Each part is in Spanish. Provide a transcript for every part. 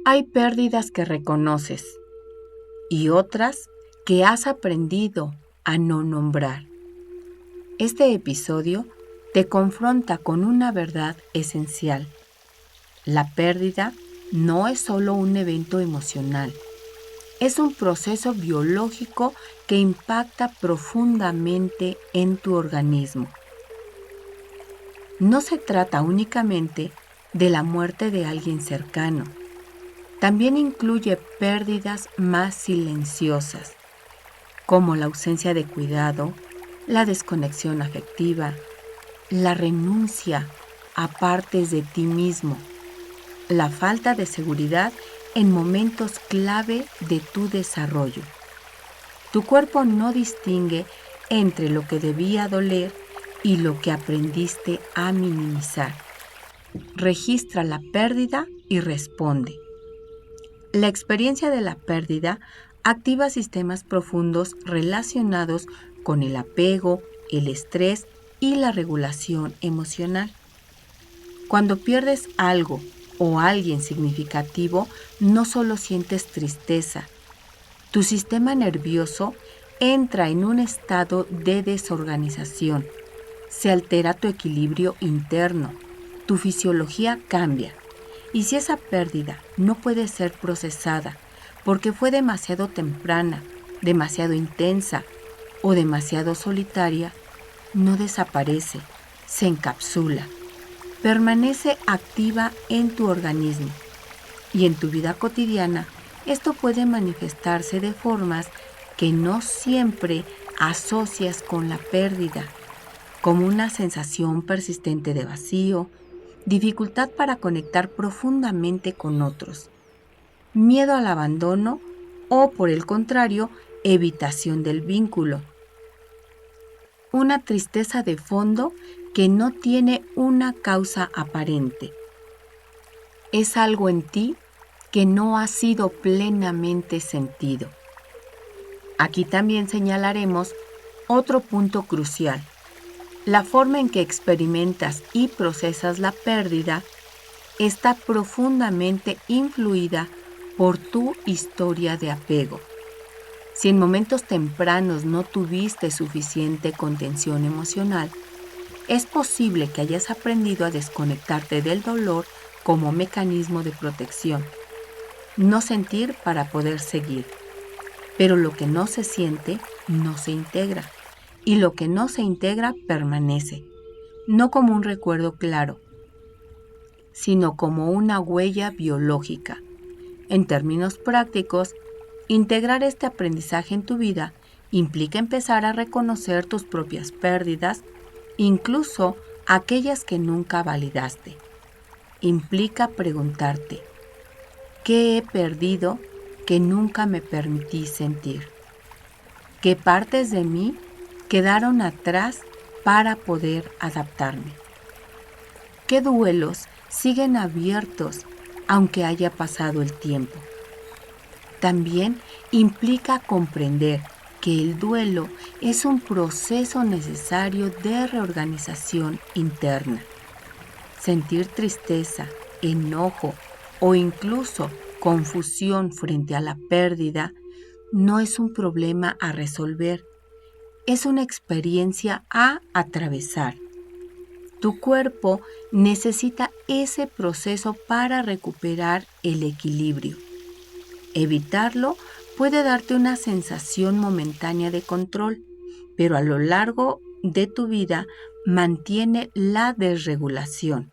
Hay pérdidas que reconoces y otras que has aprendido a no nombrar. Este episodio te confronta con una verdad esencial. La pérdida no es solo un evento emocional, es un proceso biológico que impacta profundamente en tu organismo. No se trata únicamente de la muerte de alguien cercano, también incluye pérdidas más silenciosas, como la ausencia de cuidado, la desconexión afectiva, la renuncia a partes de ti mismo, la falta de seguridad en momentos clave de tu desarrollo. Tu cuerpo no distingue entre lo que debía doler y lo que aprendiste a minimizar. Registra la pérdida y responde. La experiencia de la pérdida activa sistemas profundos relacionados con el apego, el estrés y la regulación emocional. Cuando pierdes algo o alguien significativo, no solo sientes tristeza. Tu sistema nervioso entra en un estado de desorganización. Se altera tu equilibrio interno. Tu fisiología cambia. Y si esa pérdida no puede ser procesada porque fue demasiado temprana, demasiado intensa o demasiado solitaria, no desaparece, se encapsula. Permanece activa en tu organismo y en tu vida cotidiana. Esto puede manifestarse de formas que no siempre asocias con la pérdida, como una sensación persistente de vacío, dificultad para conectar profundamente con otros, miedo al abandono o, por el contrario, evitación del vínculo. Una tristeza de fondo que no tiene una causa aparente. Es algo en ti que no ha sido plenamente sentido. Aquí también señalaremos otro punto crucial. La forma en que experimentas y procesas la pérdida está profundamente influida por tu historia de apego. Si en momentos tempranos no tuviste suficiente contención emocional, es posible que hayas aprendido a desconectarte del dolor como mecanismo de protección. No sentir para poder seguir. Pero lo que no se siente, no se integra. Y lo que no se integra permanece, no como un recuerdo claro, sino como una huella biológica. En términos prácticos, integrar este aprendizaje en tu vida implica empezar a reconocer tus propias pérdidas, incluso aquellas que nunca validaste. Implica preguntarte, ¿qué he perdido que nunca me permití sentir? ¿Qué partes de mí quedaron atrás para poder adaptarme? ¿Qué duelos siguen abiertos aunque haya pasado el tiempo? También implica comprender que el duelo es un proceso necesario de reorganización interna. Sentir tristeza, enojo o incluso confusión frente a la pérdida no es un problema a resolver, es una experiencia a atravesar. Tu cuerpo necesita ese proceso para recuperar el equilibrio. Evitarlo puede darte una sensación momentánea de control, pero a lo largo de tu vida mantiene la desregulación.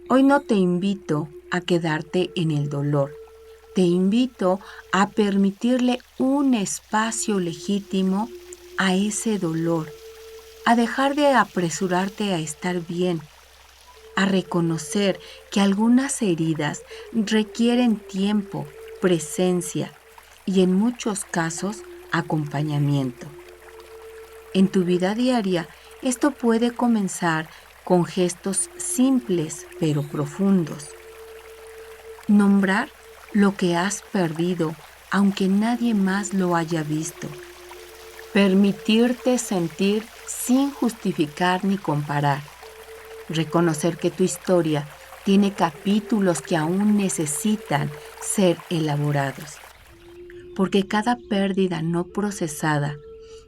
Hoy no te invito a quedarte en el dolor. Te invito a permitirle un espacio legítimo a ese dolor, a dejar de apresurarte a estar bien, a reconocer que algunas heridas requieren tiempo, presencia y en muchos casos acompañamiento. En tu vida diaria, esto puede comenzar con gestos simples pero profundos. Nombrar lo que has perdido, aunque nadie más lo haya visto. Permitirte sentir sin justificar ni comparar. Reconocer que tu historia tiene capítulos que aún necesitan ser elaborados, porque cada pérdida no procesada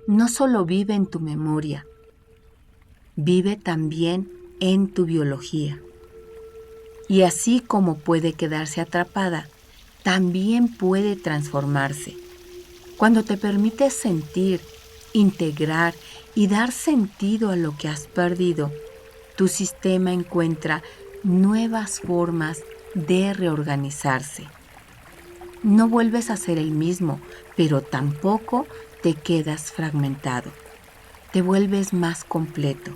no solo vive en tu memoria, vive también en tu biología. Y así como puede quedarse atrapada, también puede transformarse. Cuando te permites sentir, integrar y dar sentido a lo que has perdido, tu sistema encuentra nuevas formas de reorganizarse. No vuelves a ser el mismo, pero tampoco te quedas fragmentado. Te vuelves más completo.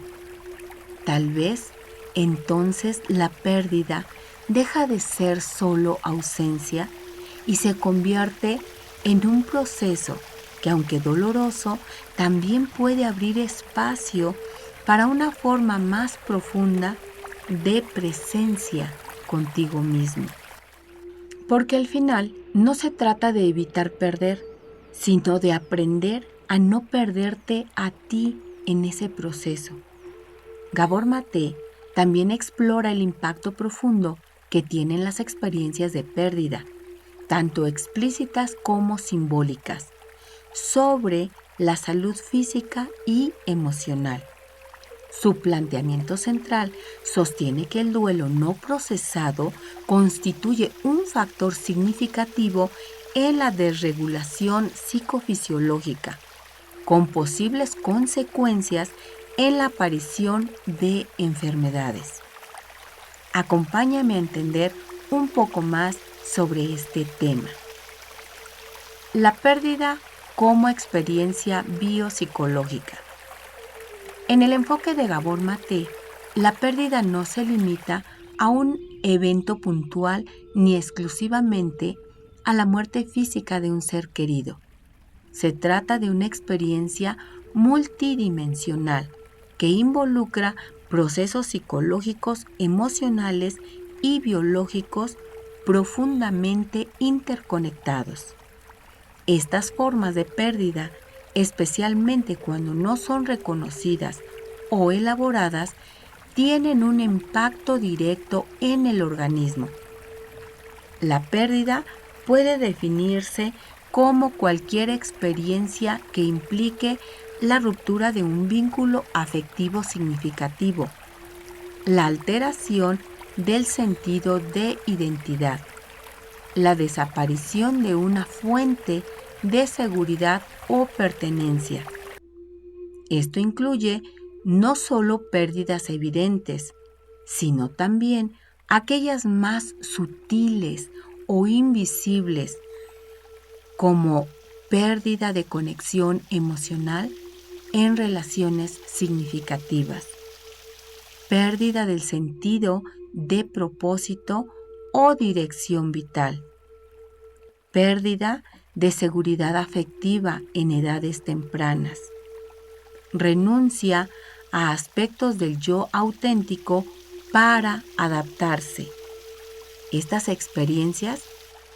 Tal vez entonces la pérdida deja de ser solo ausencia y se convierte en un proceso que, aunque doloroso, también puede abrir espacio para una forma más profunda de presencia contigo mismo. Porque al final no se trata de evitar perder, sino de aprender a no perderte a ti en ese proceso. Gabor Maté también explora el impacto profundo que tienen las experiencias de pérdida, tanto explícitas como simbólicas, sobre la salud física y emocional. Su planteamiento central sostiene que el duelo no procesado constituye un factor significativo en la desregulación psicofisiológica, con posibles consecuencias en la aparición de enfermedades. Acompáñame a entender un poco más sobre este tema. La pérdida como experiencia biopsicológica. En el enfoque de Gabor Maté, la pérdida no se limita a un evento puntual ni exclusivamente a la muerte física de un ser querido. Se trata de una experiencia multidimensional que involucra procesos psicológicos, emocionales y biológicos profundamente interconectados. Estas formas de pérdida, especialmente cuando no son reconocidas o elaboradas, tienen un impacto directo en el organismo. La pérdida puede definirse como cualquier experiencia que implique la ruptura de un vínculo afectivo significativo, la alteración del sentido de identidad, la desaparición de una fuente de seguridad o pertenencia. Esto incluye no solo pérdidas evidentes, sino también aquellas más sutiles o invisibles, como pérdida de conexión emocional en relaciones significativas, pérdida del sentido de propósito o dirección vital, pérdida de seguridad afectiva en edades tempranas, renuncia a aspectos del yo auténtico para adaptarse. Estas experiencias,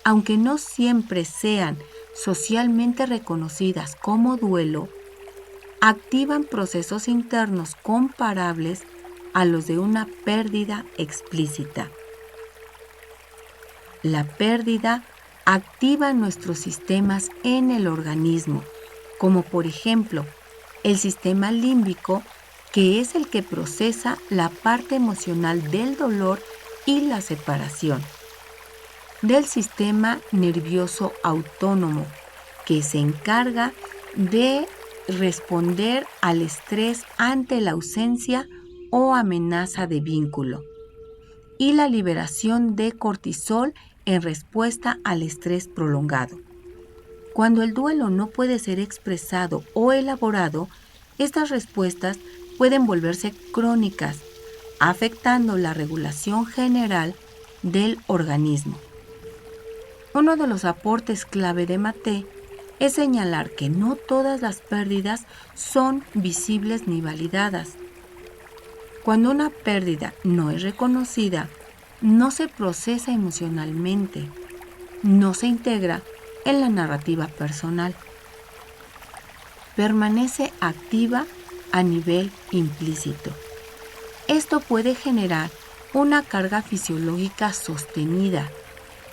aunque no siempre sean socialmente reconocidas como duelo, activan procesos internos comparables a los de una pérdida explícita. La pérdida activa nuestros sistemas en el organismo, como por ejemplo el sistema límbico, que es el que procesa la parte emocional del dolor y la separación, del sistema nervioso autónomo, que se encarga de responder al estrés ante la ausencia o amenaza de vínculo, y la liberación de cortisol en respuesta al estrés prolongado. Cuando el duelo no puede ser expresado o elaborado, estas respuestas pueden volverse crónicas, afectando la regulación general del organismo. Uno de los aportes clave de Maté es señalar que no todas las pérdidas son visibles ni validadas. Cuando una pérdida no es reconocida, no se procesa emocionalmente, no se integra en la narrativa personal. Permanece activa a nivel implícito. Esto puede generar una carga fisiológica sostenida,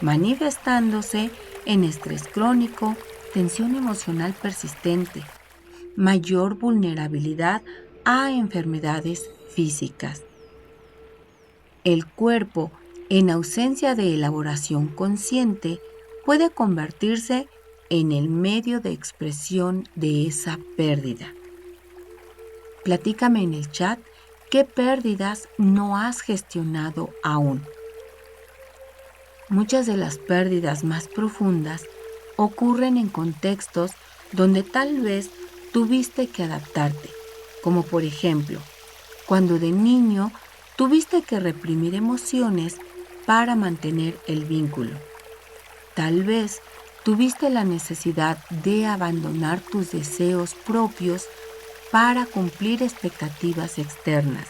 manifestándose en estrés crónico, tensión emocional persistente, mayor vulnerabilidad a enfermedades físicas. El cuerpo, en ausencia de elaboración consciente, puede convertirse en el medio de expresión de esa pérdida. Platícame en el chat qué pérdidas no has gestionado aún. Muchas de las pérdidas más profundas ocurren en contextos donde tal vez tuviste que adaptarte, como por ejemplo, cuando de niño tuviste que reprimir emociones para mantener el vínculo. Tal vez tuviste la necesidad de abandonar tus deseos propios para cumplir expectativas externas.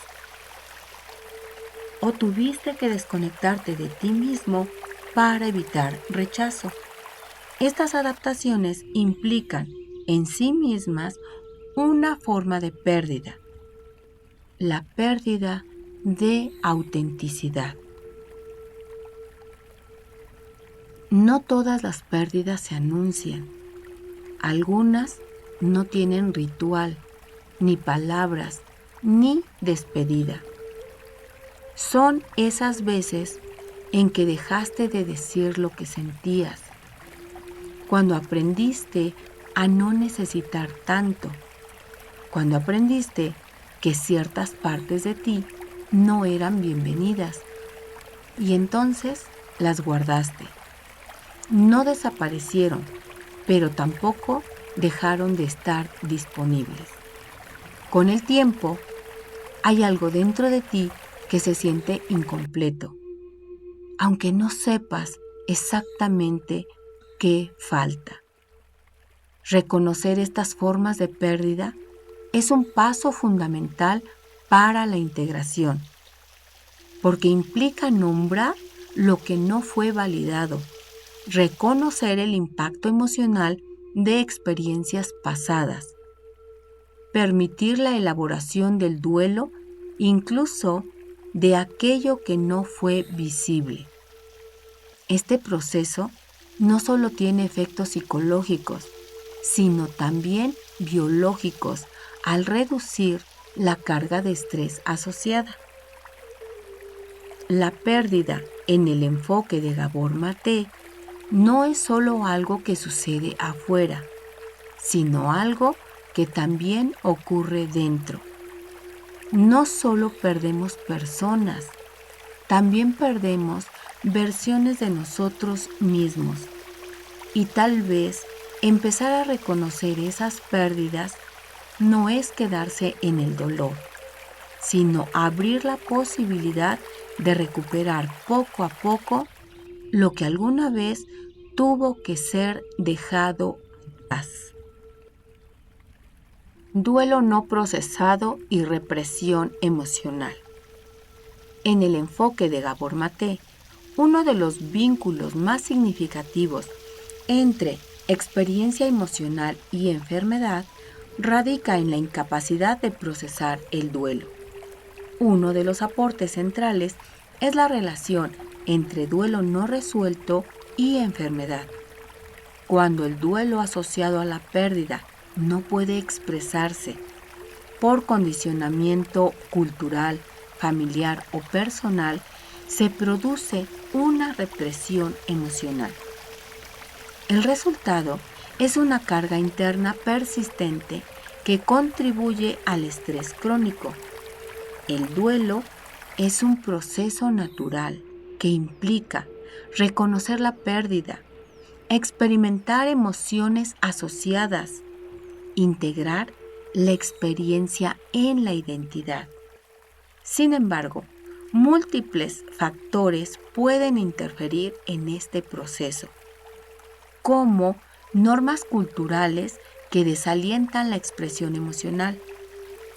O tuviste que desconectarte de ti mismo para evitar rechazo. Estas adaptaciones implican en sí mismas una forma de pérdida, la pérdida de autenticidad. No todas las pérdidas se anuncian. Algunas no tienen ritual, ni palabras, ni despedida. Son esas veces en que dejaste de decir lo que sentías, cuando aprendiste a no necesitar tanto, cuando aprendiste que ciertas partes de ti no eran bienvenidas y entonces las guardaste. No desaparecieron, pero tampoco dejaron de estar disponibles. Con el tiempo, hay algo dentro de ti que se siente incompleto, aunque no sepas exactamente qué falta. Reconocer estas formas de pérdida es un paso fundamental para la integración, porque implica nombrar lo que no fue validado, reconocer el impacto emocional de experiencias pasadas, permitir la elaboración del duelo, incluso de aquello que no fue visible. Este proceso no solo tiene efectos psicológicos, sino también biológicos al reducir la carga de estrés asociada. La pérdida en el enfoque de Gabor Maté no es solo algo que sucede afuera, sino algo que también ocurre dentro. No solo perdemos personas, también perdemos versiones de nosotros mismos. Y tal vez empezar a reconocer esas pérdidas no es quedarse en el dolor, sino abrir la posibilidad de recuperar poco a poco lo que alguna vez tuvo que ser dejado atrás. Duelo no procesado y represión emocional. En el enfoque de Gabor Maté, uno de los vínculos más significativos entre experiencia emocional y enfermedad radica en la incapacidad de procesar el duelo. Uno de los aportes centrales es la relación entre duelo no resuelto y enfermedad. Cuando el duelo asociado a la pérdida no puede expresarse por condicionamiento cultural, familiar o personal, se produce una represión emocional. El resultado es una carga interna persistente que contribuye al estrés crónico. El duelo es un proceso natural que implica reconocer la pérdida, experimentar emociones asociadas, integrar la experiencia en la identidad. Sin embargo, múltiples factores pueden interferir en este proceso, como normas culturales que desalientan la expresión emocional,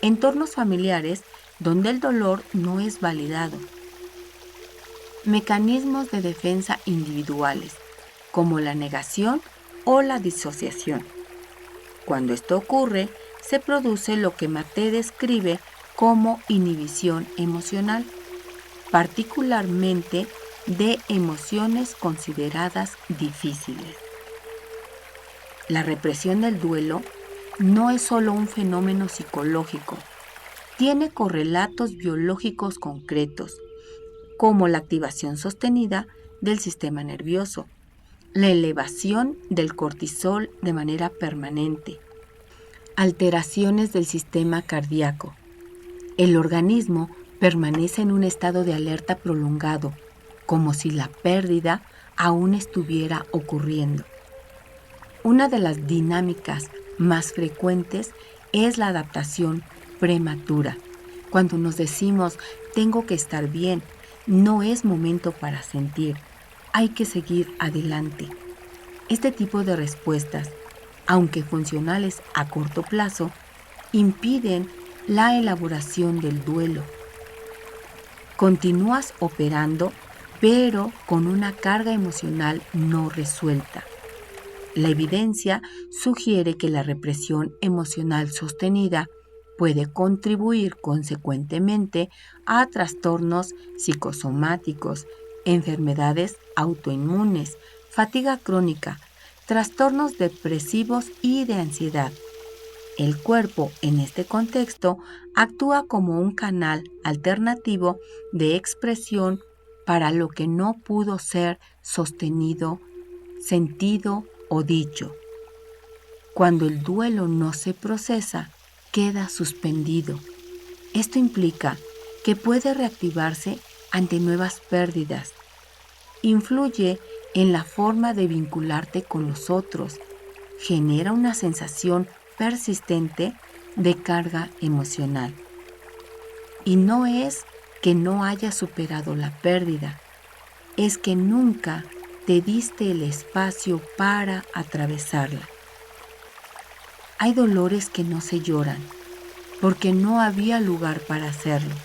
entornos familiares donde el dolor no es validado, mecanismos de defensa individuales, como la negación o la disociación. Cuando esto ocurre, se produce lo que Maté describe como inhibición emocional. particularmente de emociones consideradas difíciles. La represión del duelo no es solo un fenómeno psicológico, tiene correlatos biológicos concretos, como la activación sostenida del sistema nervioso, la elevación del cortisol de manera permanente, alteraciones del sistema cardíaco. El organismo permanece en un estado de alerta prolongado, como si la pérdida aún estuviera ocurriendo. Una de las dinámicas más frecuentes es la adaptación prematura. Cuando nos decimos, tengo que estar bien, no es momento para sentir, hay que seguir adelante. Este tipo de respuestas, aunque funcionales a corto plazo, impiden la elaboración del duelo. Continúas operando, pero con una carga emocional no resuelta. La evidencia sugiere que la represión emocional sostenida puede contribuir consecuentemente a trastornos psicosomáticos, enfermedades autoinmunes, fatiga crónica, trastornos depresivos y de ansiedad. El cuerpo, en este contexto, actúa como un canal alternativo de expresión para lo que no pudo ser sostenido, sentido o dicho. Cuando el duelo no se procesa, queda suspendido. Esto implica que puede reactivarse ante nuevas pérdidas. Influye en la forma de vincularte con los otros. Genera una sensación persistente de carga emocional. Y no es que no hayas superado la pérdida, es que nunca te diste el espacio para atravesarla. Hay dolores que no se lloran, porque no había lugar para hacerlo,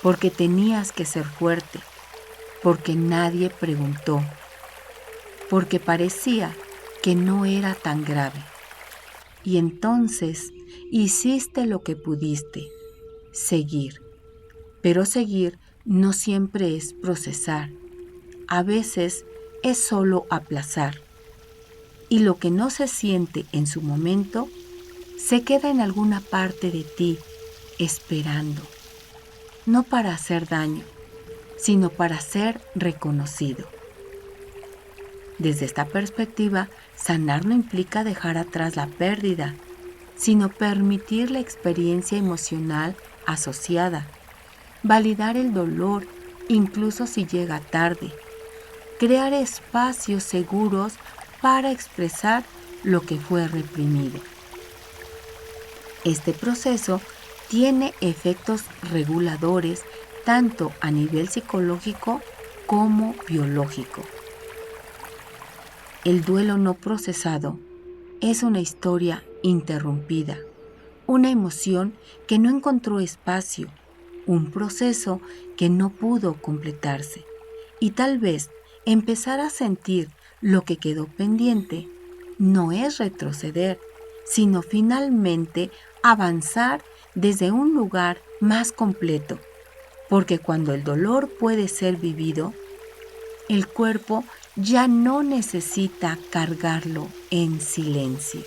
porque tenías que ser fuerte, porque nadie preguntó, porque parecía que no era tan grave. Y entonces hiciste lo que pudiste, seguir. Pero seguir no siempre es procesar, a veces es solo aplazar. Y lo que no se siente en su momento, se queda en alguna parte de ti, esperando, no para hacer daño, sino para ser reconocido. Desde esta perspectiva, sanar no implica dejar atrás la pérdida, sino permitir la experiencia emocional asociada, validar el dolor incluso si llega tarde, crear espacios seguros para expresar lo que fue reprimido. Este proceso tiene efectos reguladores tanto a nivel psicológico como biológico. El duelo no procesado es una historia interrumpida, una emoción que no encontró espacio, un proceso que no pudo completarse. Y tal vez empezar a sentir lo que quedó pendiente no es retroceder, sino finalmente avanzar desde un lugar más completo, porque cuando el dolor puede ser vivido, el cuerpo ya no necesita cargarlo en silencio.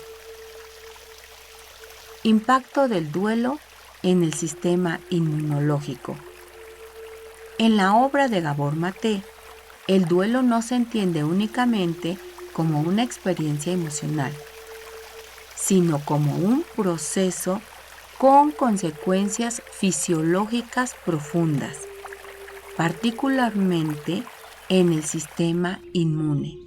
Impacto del duelo en el sistema inmunológico. En la obra de Gabor Maté, el duelo no se entiende únicamente como una experiencia emocional, sino como un proceso con consecuencias fisiológicas profundas, particularmente en el sistema inmune.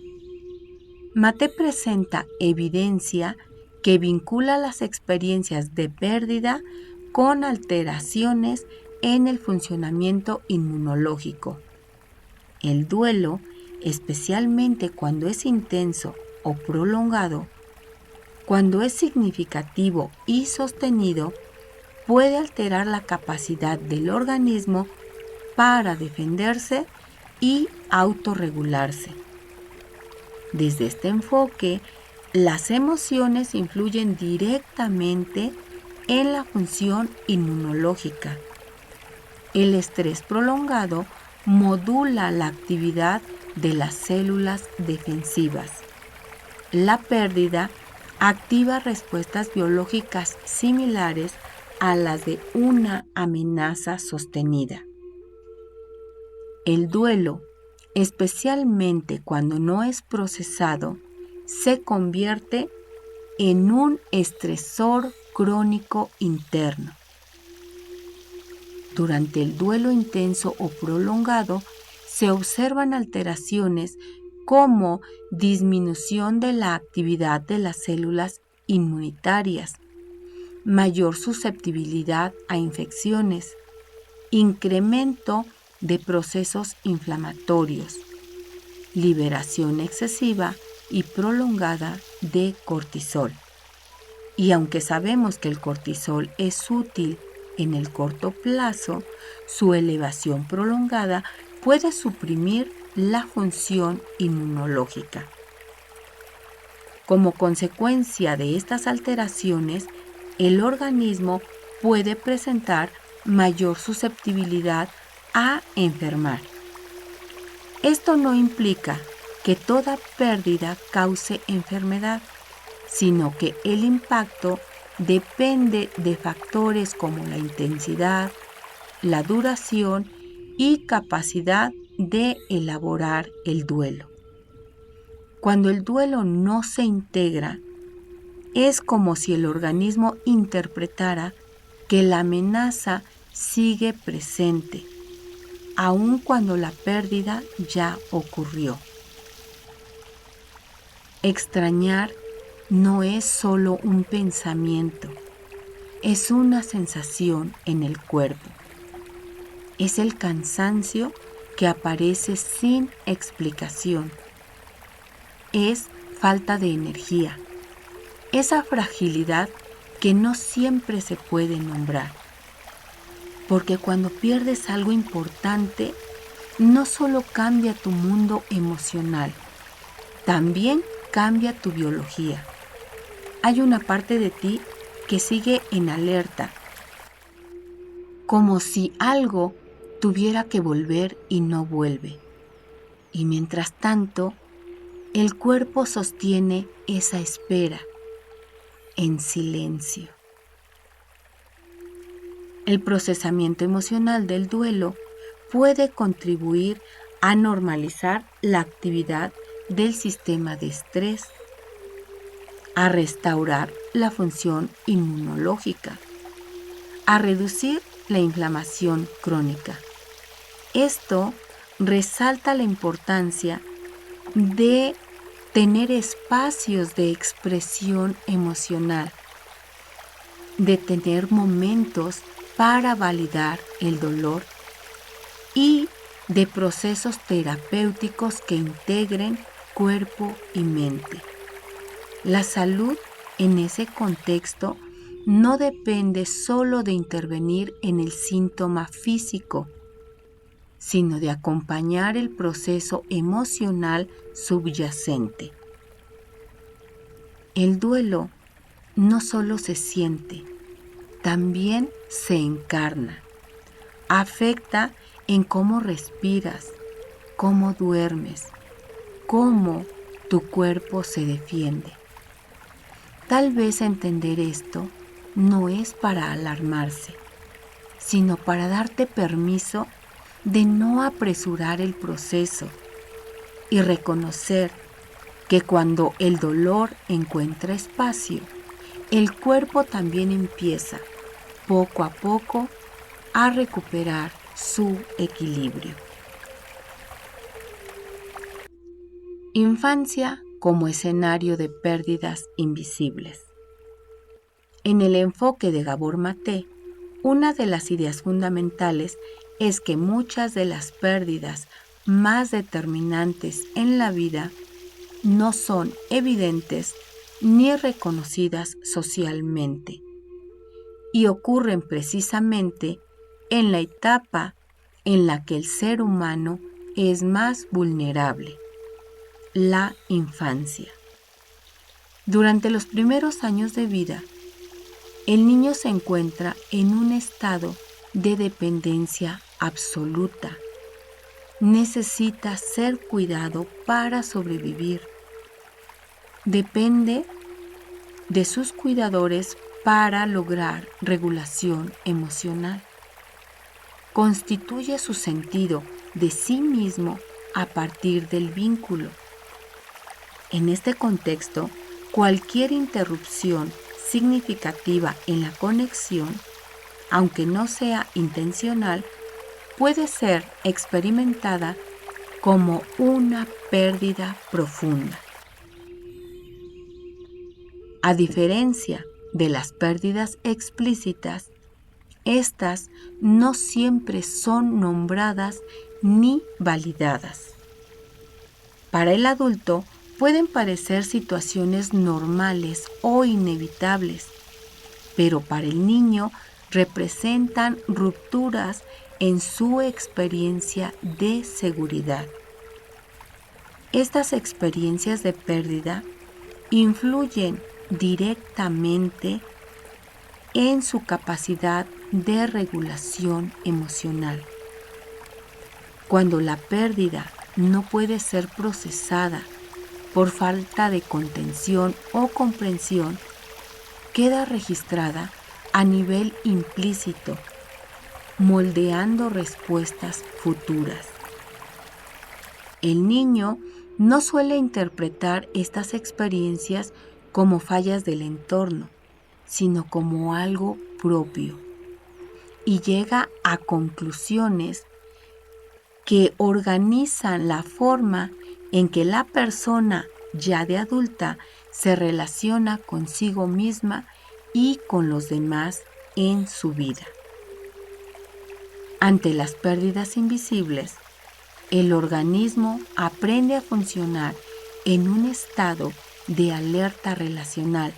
Maté presenta evidencia que vincula las experiencias de pérdida con alteraciones en el funcionamiento inmunológico. El duelo, especialmente cuando es intenso o prolongado, cuando es significativo y sostenido, puede alterar la capacidad del organismo para defenderse y autorregularse. Desde este enfoque, las emociones influyen directamente en la función inmunológica. El estrés prolongado modula la actividad de las células defensivas. La pérdida activa respuestas biológicas similares a las de una amenaza sostenida. El duelo, especialmente cuando no es procesado, se convierte en un estresor crónico interno. Durante el duelo intenso o prolongado, se observan alteraciones como disminución de la actividad de las células inmunitarias, mayor susceptibilidad a infecciones, incremento de procesos inflamatorios, liberación excesiva y prolongada de cortisol. Y aunque sabemos que el cortisol es útil en el corto plazo, su elevación prolongada puede suprimir la función inmunológica. Como consecuencia de estas alteraciones, el organismo puede presentar mayor susceptibilidad a enfermar. Esto no implica que toda pérdida cause enfermedad, sino que el impacto depende de factores como la intensidad, la duración y capacidad de elaborar el duelo. Cuando el duelo no se integra, es como si el organismo interpretara que la amenaza sigue presente, aun cuando la pérdida ya ocurrió. Extrañar no es solo un pensamiento, es una sensación en el cuerpo. Es el cansancio que aparece sin explicación. Es falta de energía, esa fragilidad que no siempre se puede nombrar. Porque cuando pierdes algo importante, no solo cambia tu mundo emocional, también cambia tu biología. Hay una parte de ti que sigue en alerta, como si algo tuviera que volver y no vuelve. Y mientras tanto, el cuerpo sostiene esa espera en silencio. El procesamiento emocional del duelo puede contribuir a normalizar la actividad del sistema de estrés, a restaurar la función inmunológica, a reducir la inflamación crónica. Esto resalta la importancia de tener espacios de expresión emocional, de tener momentos para validar el dolor y de procesos terapéuticos que integren cuerpo y mente. La salud en ese contexto no depende solo de intervenir en el síntoma físico, sino de acompañar el proceso emocional subyacente. El duelo no solo se siente, también se encarna. Afecta en cómo respiras, cómo duermes, cómo tu cuerpo se defiende. Tal vez entender esto no es para alarmarse, sino para darte permiso de no apresurar el proceso y reconocer que cuando el dolor encuentra espacio, el cuerpo también empieza, poco a poco, a recuperar su equilibrio. Infancia como escenario de pérdidas invisibles. En el enfoque de Gabor Maté, una de las ideas fundamentales es que muchas de las pérdidas más determinantes en la vida no son evidentes ni reconocidas socialmente y ocurren precisamente en la etapa en la que el ser humano es más vulnerable, la infancia. Durante los primeros años de vida, el niño se encuentra en un estado de dependencia absoluta. Necesita ser cuidado para sobrevivir. Depende de sus cuidadores para lograr regulación emocional. Constituye su sentido de sí mismo a partir del vínculo. En este contexto, cualquier interrupción significativa en la conexión, aunque no sea intencional, puede ser experimentada como una pérdida profunda. A diferencia de las pérdidas explícitas, estas no siempre son nombradas ni validadas. Para el adulto pueden parecer situaciones normales o inevitables, pero para el niño representan rupturas en su experiencia de seguridad. Estas experiencias de pérdida influyen directamente en su capacidad de regulación emocional. Cuando la pérdida no puede ser procesada por falta de contención o comprensión, queda registrada a nivel implícito, moldeando respuestas futuras. El niño no suele interpretar estas experiencias como fallas del entorno, sino como algo propio, y llega a conclusiones que organizan la forma en que la persona ya de adulta se relaciona consigo misma y con los demás en su vida. Ante las pérdidas invisibles, el organismo aprende a funcionar en un estado de alerta relacional,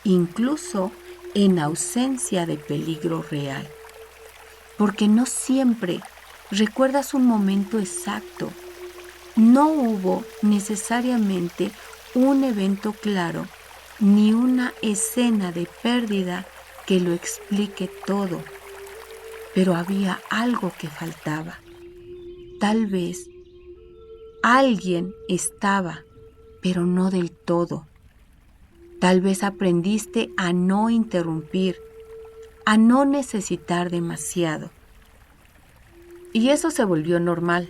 incluso en ausencia de peligro real, porque no siempre recuerdas un momento exacto. No hubo necesariamente un evento claro ni una escena de pérdida que lo explique todo, pero había algo que faltaba. Tal vez alguien estaba, pero no del todo. Tal vez aprendiste a no interrumpir, a no necesitar demasiado. Y eso se volvió normal,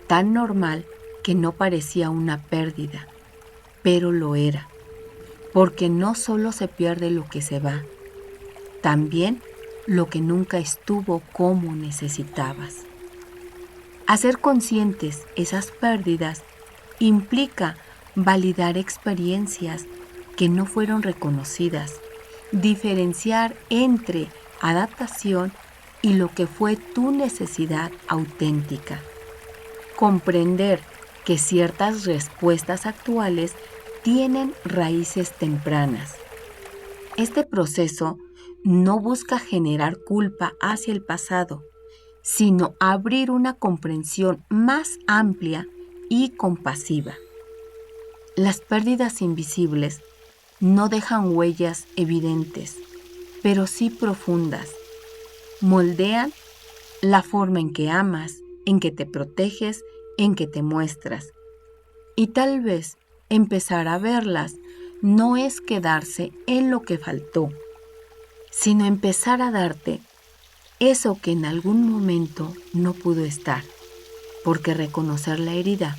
tan normal que no parecía una pérdida, pero lo era, porque no solo se pierde lo que se va, también lo que nunca estuvo como necesitabas. Hacer conscientes esas pérdidas implica validar experiencias que no fueron reconocidas, diferenciar entre adaptación y lo que fue tu necesidad auténtica. Comprender que ciertas respuestas actuales tienen raíces tempranas. Este proceso no busca generar culpa hacia el pasado, sino abrir una comprensión más amplia y compasiva. Las pérdidas invisibles no dejan huellas evidentes, pero sí profundas. Moldean la forma en que amas, en que te proteges, en que te muestras. Y tal vez empezar a verlas no es quedarse en lo que faltó, sino empezar a darte eso que en algún momento no pudo estar, porque reconocer la herida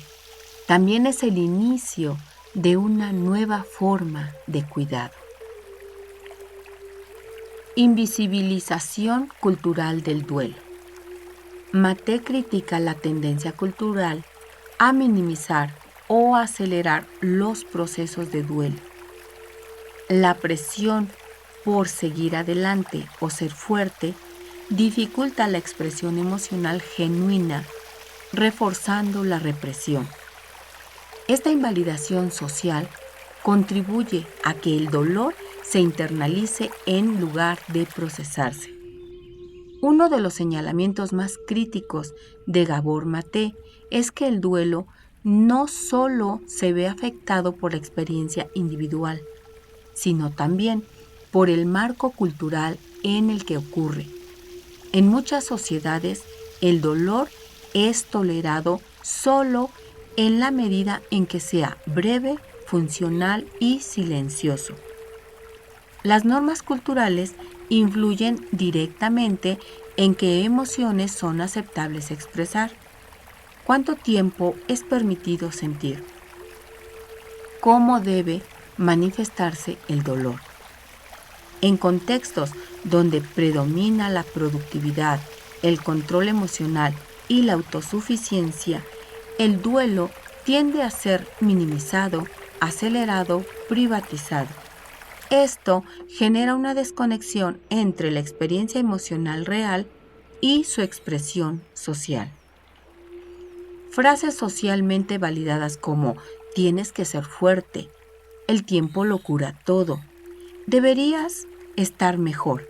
también es el inicio de una nueva forma de cuidado. Invisibilización cultural del duelo. Maté critica la tendencia cultural a minimizar o acelerar los procesos de duelo. La presión por seguir adelante o ser fuerte dificulta la expresión emocional genuina, reforzando la represión. Esta invalidación social contribuye a que el dolor se internalice en lugar de procesarse. Uno de los señalamientos más críticos de Gabor Maté es que el duelo no solo se ve afectado por la experiencia individual, sino también por el marco cultural en el que ocurre. En muchas sociedades, el dolor es tolerado solo en la medida en que sea breve, funcional y silencioso. Las normas culturales influyen directamente en qué emociones son aceptables expresar, cuánto tiempo es permitido sentir, cómo debe manifestarse el dolor. En contextos donde predomina la productividad, el control emocional y la autosuficiencia, el duelo tiende a ser minimizado, acelerado, privatizado. Esto genera una desconexión entre la experiencia emocional real y su expresión social. Frases socialmente validadas como tienes que ser fuerte, el tiempo lo cura todo, deberías estar mejor,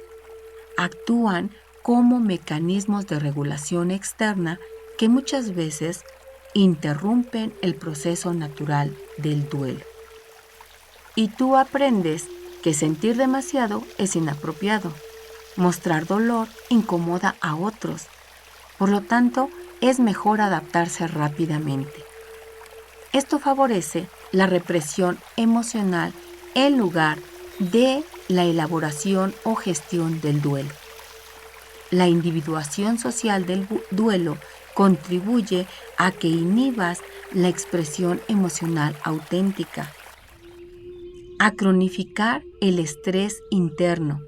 actúan como mecanismos de regulación externa que muchas veces interrumpen el proceso natural del duelo. Y tú aprendes que sentir demasiado es inapropiado. Mostrar dolor incomoda a otros. Por lo tanto, es mejor adaptarse rápidamente. Esto favorece la represión emocional en lugar de la elaboración o gestión del duelo. La individuación social del duelo contribuye a que inhibas la expresión emocional auténtica, a cronificar el estrés interno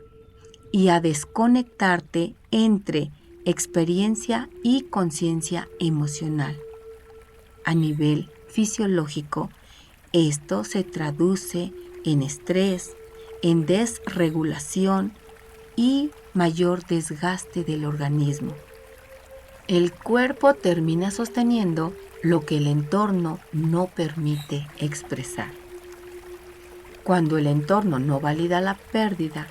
y a desconectarte entre experiencia y conciencia emocional. A nivel fisiológico, esto se traduce en estrés, en desregulación y mayor desgaste del organismo. El cuerpo termina sosteniendo lo que el entorno no permite expresar. Cuando el entorno no valida la pérdida,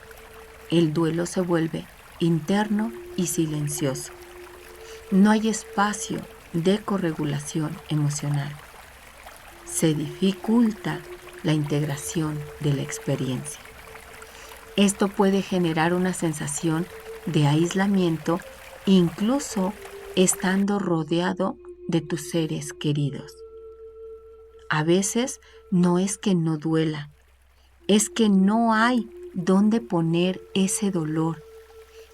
el duelo se vuelve interno y silencioso. No hay espacio de corregulación emocional. Se dificulta la integración de la experiencia. Esto puede generar una sensación de aislamiento, incluso estando rodeado de tus seres queridos. A veces no es que no duela, es que no hay dónde poner ese dolor.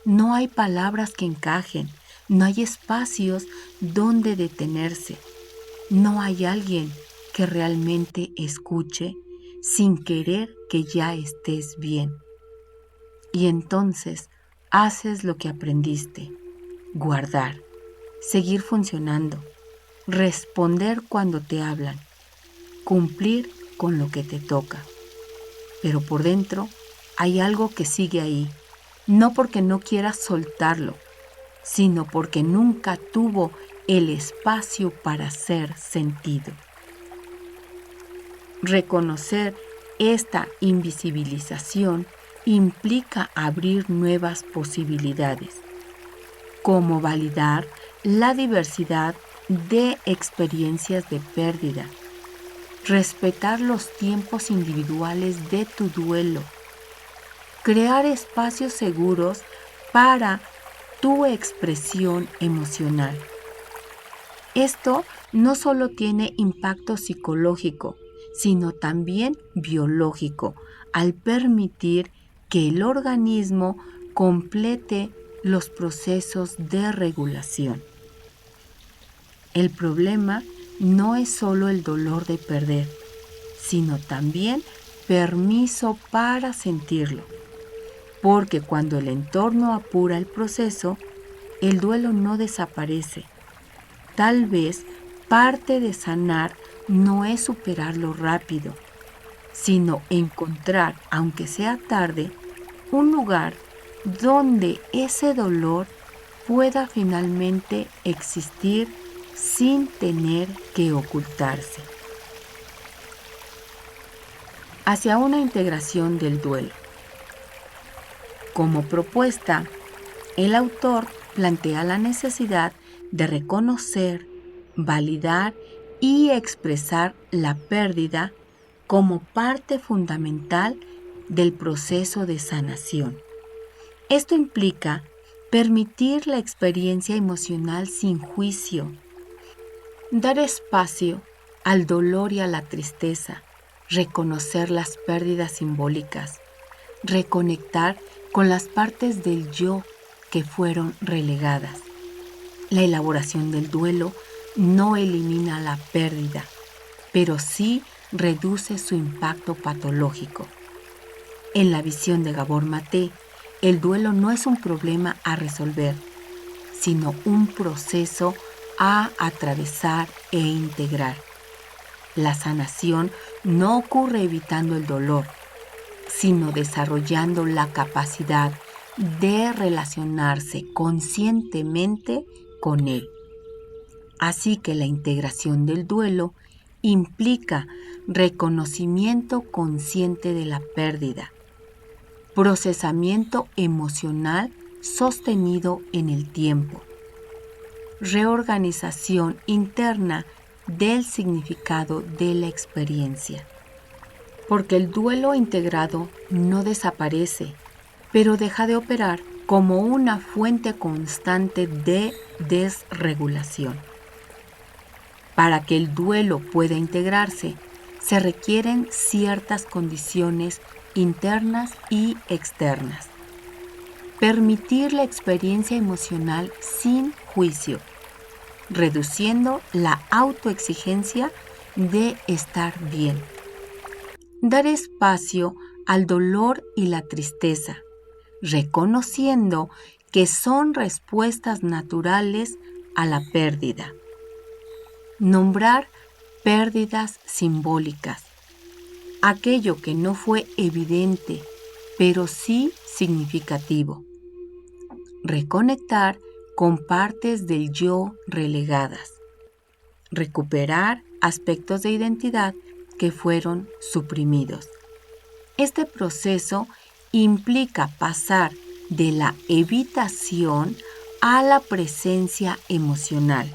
No hay palabras que encajen, no hay espacios donde detenerse. No hay alguien que realmente escuche sin querer que ya estés bien. Y entonces haces lo que aprendiste: guardar, seguir funcionando, responder cuando te hablan, cumplir con lo que te toca. Pero por dentro hay algo que sigue ahí, no porque no quieras soltarlo, sino porque nunca tuvo el espacio para ser sentido. Reconocer esta invisibilización implica abrir nuevas posibilidades, como validar la diversidad de experiencias de pérdida, respetar los tiempos individuales de tu duelo, crear espacios seguros para tu expresión emocional. Esto no solo tiene impacto psicológico, sino también biológico, al permitir que el organismo complete los procesos de regulación. El problema no es solo el dolor de perder, sino también permiso para sentirlo, porque cuando el entorno apura el proceso, el duelo no desaparece. Tal vez parte de sanar no es superarlo rápido, sino encontrar, aunque sea tarde, un lugar donde ese dolor pueda finalmente existir sin tener que ocultarse. Hacia una integración del duelo. Como propuesta, el autor plantea la necesidad de reconocer, validar y expresar la pérdida como parte fundamental del proceso de sanación. Esto implica Permitir la experiencia emocional sin juicio. Dar espacio al dolor y a la tristeza. Reconocer las pérdidas simbólicas. Reconectar con las partes del yo que fueron relegadas. La elaboración del duelo no elimina la pérdida, pero sí reduce su impacto patológico. En la visión de Gabor Maté, el duelo no es un problema a resolver, sino un proceso a atravesar e integrar. La sanación no ocurre evitando el dolor, sino desarrollando la capacidad de relacionarse conscientemente con él. Así que la integración del duelo implica reconocimiento consciente de la pérdida, procesamiento emocional sostenido en el tiempo, reorganización interna del significado de la experiencia. Porque el duelo integrado no desaparece, pero deja de operar como una fuente constante de desregulación. Para que el duelo pueda integrarse, se requieren ciertas condiciones internas y externas. Permitir la experiencia emocional sin juicio, reduciendo la autoexigencia de estar bien. Dar espacio al dolor y la tristeza, reconociendo que son respuestas naturales a la pérdida. Nombrar pérdidas simbólicas, aquello que no fue evidente, pero sí significativo. Reconectar con partes del yo relegadas. Recuperar aspectos de identidad que fueron suprimidos. Este proceso implica pasar de la evitación a la presencia emocional.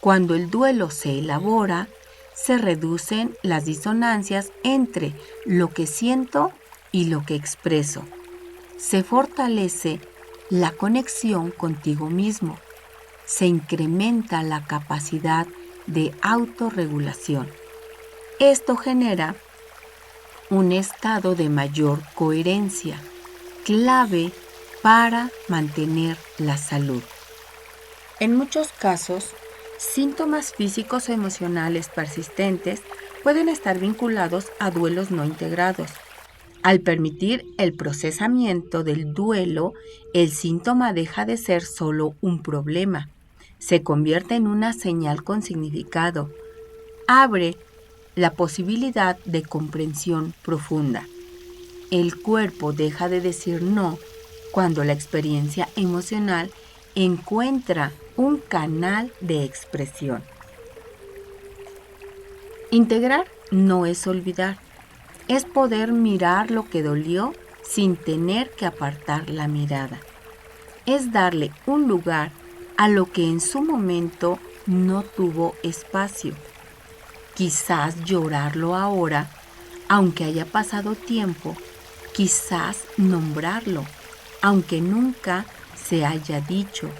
Cuando el duelo se elabora, se reducen las disonancias entre lo que siento y lo que expreso. Se fortalece la conexión contigo mismo. Se incrementa la capacidad de autorregulación. Esto genera un estado de mayor coherencia, clave para mantener la salud. En muchos casos, síntomas físicos o emocionales persistentes pueden estar vinculados a duelos no integrados. Al permitir el procesamiento del duelo, el síntoma deja de ser solo un problema. Se convierte en una señal con significado. Abre la posibilidad de comprensión profunda. El cuerpo deja de decir no cuando la experiencia emocional encuentra un canal de expresión. Integrar no es olvidar, es poder mirar lo que dolió sin tener que apartar la mirada. Es darle un lugar a lo que en su momento no tuvo espacio. Quizás llorarlo ahora, aunque haya pasado tiempo, quizás nombrarlo, aunque nunca se haya dicho.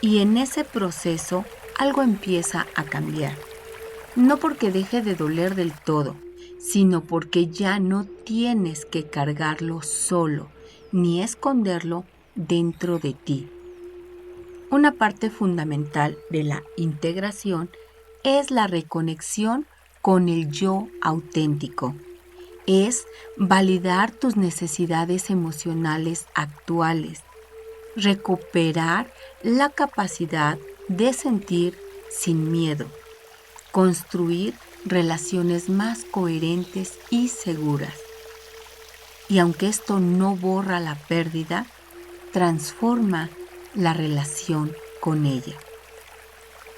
Y en ese proceso algo empieza a cambiar. No porque deje de doler del todo, sino porque ya no tienes que cargarlo solo, ni esconderlo dentro de ti. Una parte fundamental de la integración es la reconexión con el yo auténtico. Es validar tus necesidades emocionales actuales, recuperar la capacidad de sentir sin miedo, construir relaciones más coherentes y seguras. Y aunque esto no borra la pérdida, transforma la relación con ella.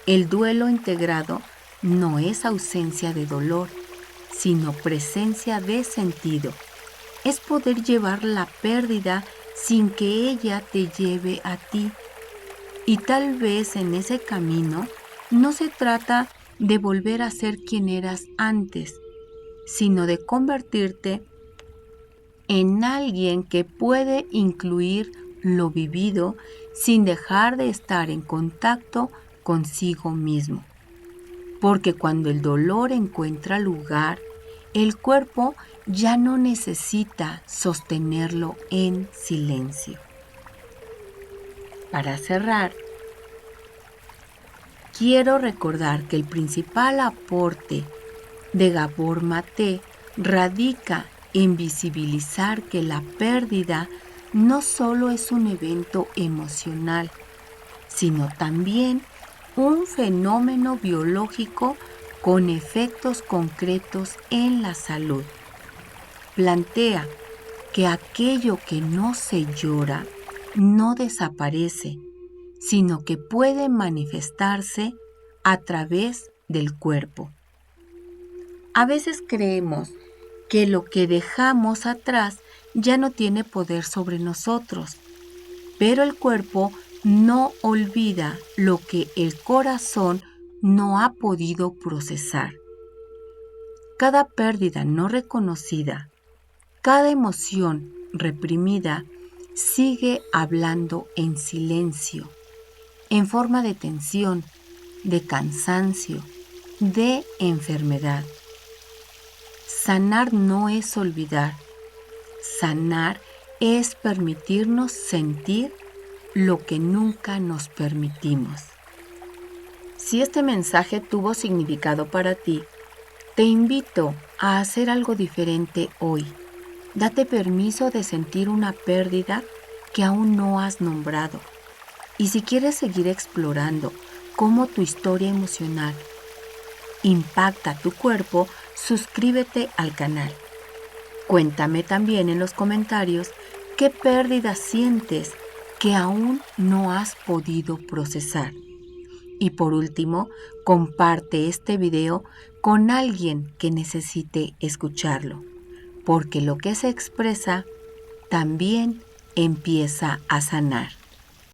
El duelo integrado no es ausencia de dolor, sino presencia de sentido. Es poder llevar la pérdida sin que ella te lleve a ti. Y tal vez en ese camino no se trata de volver a ser quien eras antes, sino de convertirte en alguien que puede incluir lo vivido sin dejar de estar en contacto consigo mismo. Porque cuando el dolor encuentra lugar, el cuerpo ya no necesita sostenerlo en silencio. Para cerrar, quiero recordar que el principal aporte de Gabor Maté radica en visibilizar que la pérdida no solo es un evento emocional, sino también un fenómeno biológico con efectos concretos en la salud. Plantea que aquello que no se llora no desaparece, sino que puede manifestarse a través del cuerpo. A veces creemos que lo que dejamos atrás ya no tiene poder sobre nosotros, pero el cuerpo no olvida lo que el corazón no ha podido procesar. Cada pérdida no reconocida, cada emoción reprimida sigue hablando en silencio, en forma de tensión, de cansancio, de enfermedad. Sanar no es olvidar. Sanar es permitirnos sentir lo que nunca nos permitimos. Si este mensaje tuvo significado para ti, te invito a hacer algo diferente hoy. Date permiso de sentir una pérdida que aún no has nombrado. Y si quieres seguir explorando cómo tu historia emocional impacta tu cuerpo, suscríbete al canal. Cuéntame también en los comentarios qué pérdida sientes que aún no has podido procesar. Y por último, comparte este video con alguien que necesite escucharlo, porque lo que se expresa también empieza a sanar.